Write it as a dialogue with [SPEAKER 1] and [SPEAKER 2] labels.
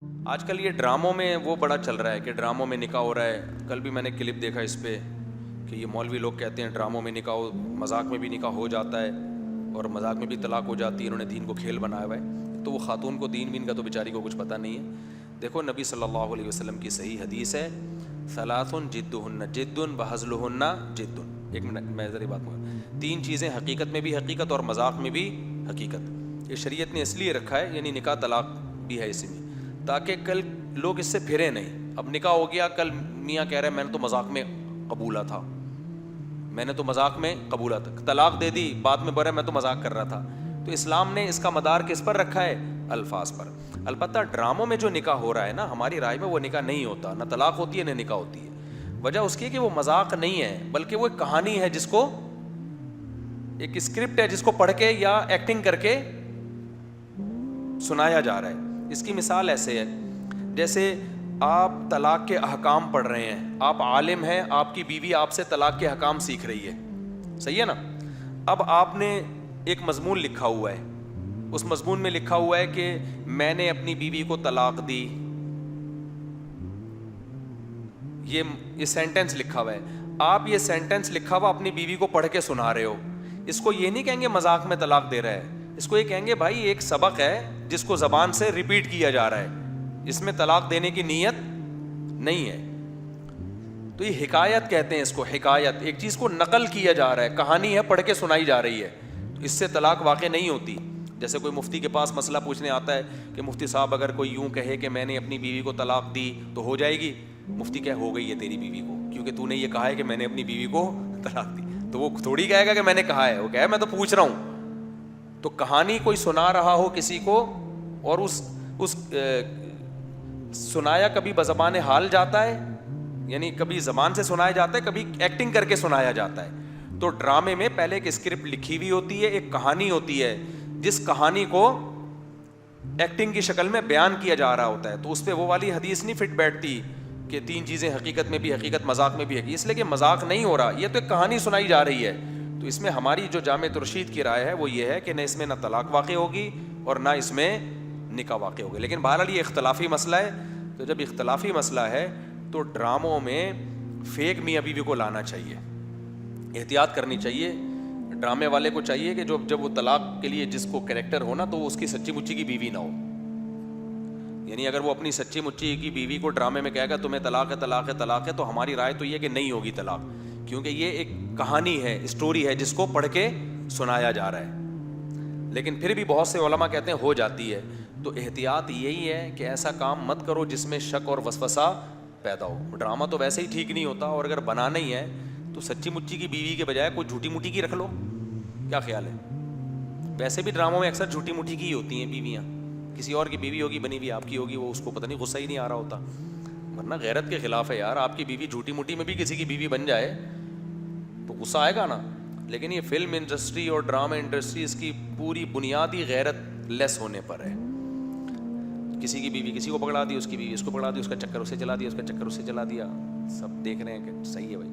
[SPEAKER 1] آج کل یہ ڈراموں میں وہ بڑا چل رہا ہے کہ ڈراموں میں نکاح ہو رہا ہے. کل بھی میں نے کلپ دیکھا اس پہ کہ یہ مولوی لوگ کہتے ہیں ڈراموں میں نکاح مذاق میں بھی نکاح ہو جاتا ہے اور مذاق میں بھی طلاق ہو جاتی ہے. انہوں نے دین کو کھیل بنایا ہوا ہے. تو وہ خاتون کو دین وین کا تو بیچاری کو کچھ پتہ نہیں ہے. دیکھو نبی صلی اللہ علیہ وسلم کی صحیح حدیث ہے, ثلاث جدہن جد وہزلہن جد. ایک منٹ میں ذرا بات کروں. تین چیزیں حقیقت میں بھی حقیقت اور مذاق میں بھی حقیقت. یہ شریعت نے اس لیے رکھا ہے, یعنی نکاح طلاق بھی ہے اسی میں, تاکہ کل لوگ اس سے پھرے نہیں. اب نکاح ہو گیا, کل میاں کہہ رہے ہیں میں نے تو مذاق میں قبولا تھا, میں نے تو مذاق میں قبولا تھا, طلاق دے دی, بعد میں بولے میں تو مذاق کر رہا تھا. تو اسلام نے اس کا مدار کس پر رکھا ہے؟ الفاظ پر. البتہ ڈراموں میں جو نکاح ہو رہا ہے نا, ہماری رائے میں وہ نکاح نہیں ہوتا, نہ طلاق ہوتی ہے نہ نکاح ہوتی ہے. وجہ اس کی ہے کہ وہ مذاق نہیں ہے بلکہ وہ ایک کہانی ہے, جس کو ایک اسکرپٹ ہے جس کو پڑھ کے یا ایکٹنگ کر کے سنایا جا رہا ہے. اس کی مثال ایسے ہے جیسے آپ طلاق کے احکام پڑھ رہے ہیں, آپ عالم ہیں, آپ کی بیوی آپ سے طلاق کے احکام سیکھ رہی ہے, صحیح ہے نا. اب آپ نے ایک مضمون لکھا ہوا ہے, اس مضمون میں لکھا ہوا ہے کہ میں نے اپنی بیوی کو طلاق دی, یہ سینٹنس لکھا ہوا ہے. آپ یہ سینٹنس لکھا ہوا اپنی بیوی کو پڑھ کے سنا رہے ہو. اس کو یہ نہیں کہیں گے مذاق میں طلاق دے رہا ہے, اس کو یہ کہیں گے بھائی ایک سبق ہے جس کو زبان سے ریپیٹ کیا جا رہا ہے, اس میں طلاق دینے کی نیت نہیں ہے. تو یہ حکایت کہتے ہیں اس کو, حکایت. ایک چیز کو نقل کیا جا رہا ہے, کہانی ہے, پڑھ کے سنائی جا رہی ہے. تو اس سے طلاق واقع نہیں ہوتی. جیسے کوئی مفتی کے پاس مسئلہ پوچھنے آتا ہے کہ مفتی صاحب اگر کوئی یوں کہے کہ میں نے اپنی بیوی کو طلاق دی تو ہو جائے گی؟ مفتی کہے ہو گئی ہے تیری بیوی کو, کیونکہ تو نے یہ کہا ہے کہ میں نے اپنی بیوی کو طلاق دی. تو وہ تھوڑی کہے گا کہ میں نے کہا ہے, وہ کہے میں تو پوچھ رہا ہوں. تو کہانی کوئی سنا رہا ہو کسی کو اور اس سنایا کبھی بزبان حال جاتا ہے, یعنی کبھی زبان سے سنایا جاتا ہے, کبھی ایکٹنگ کر کے سنایا جاتا ہے. تو ڈرامے میں پہلے ایک اسکرپٹ لکھی ہوئی ہوتی ہے, ایک کہانی ہوتی ہے, جس کہانی کو ایکٹنگ کی شکل میں بیان کیا جا رہا ہوتا ہے. تو اس پہ وہ والی حدیث نہیں فٹ بیٹھتی کہ تین چیزیں حقیقت میں بھی حقیقت, مذاق میں بھی حقیقت, اس لیے کہ مذاق نہیں ہو رہا, یہ تو ایک کہانی سنائی جا رہی ہے. تو اس میں ہماری جو جامع ترشید کی رائے ہے وہ یہ ہے کہ نہ اس میں نہ طلاق واقع ہوگی اور نہ اس میں نکاح واقع ہوگی. لیکن بہرحال یہ اختلافی مسئلہ ہے. تو جب اختلافی مسئلہ ہے تو ڈراموں میں فیک میاں بیوی کو لانا چاہیے, احتیاط کرنی چاہیے. ڈرامے والے کو چاہیے کہ جب وہ طلاق کے لیے جس کو کریکٹر ہو نا, تو وہ اس کی سچی مچی کی بیوی نہ ہو. یعنی اگر وہ اپنی سچی مچی کی بیوی کو ڈرامے میں کہے گا تمہیں طلاق ہے طلاق ہے طلاق ہے, تو ہماری رائے تو یہ کہ نہیں ہوگی طلاق, کیونکہ یہ ایک کہانی ہے, اسٹوری ہے جس کو پڑھ کے سنایا جا رہا ہے. لیکن پھر بھی بہت سے علماء کہتے ہیں ہو جاتی ہے. تو احتیاط یہی ہے کہ ایسا کام مت کرو جس میں شک اور وسوسہ پیدا ہو. ڈرامہ تو ویسے ہی ٹھیک نہیں ہوتا, اور اگر بنانا ہی ہے تو سچی مچی کی بیوی کے بجائے کوئی جھوٹی موٹی کی رکھ لو. کیا خیال ہے؟ ویسے بھی ڈراموں میں اکثر جھوٹی موٹی کی ہی ہوتی ہیں بیویاں, کسی اور کی بیوی ہوگی بنی ہوئی, آپ کی ہوگی, وہ اس کو پتہ نہیں غصہ ہی نہیں آ رہا ہوتا. ورنہ غیرت کے خلاف ہے یار, آپ کی بیوی جھوٹی موٹی میں بھی کسی کی بیوی بن جائے تو غصہ آئے گا نا. لیکن یہ فلم انڈسٹری اور ڈرامہ انڈسٹری اس کی پوری بنیادی غیرت لیس ہونے پر ہے. کسی کی بیوی کسی کو پکڑا دی, اس کی بیوی اس کو پکڑا دی, اس کا چکر اسے چلا دیا, اس کا چکر اسے چلا دیا. سب دیکھ رہے ہیں کہ صحیح ہے بھائی.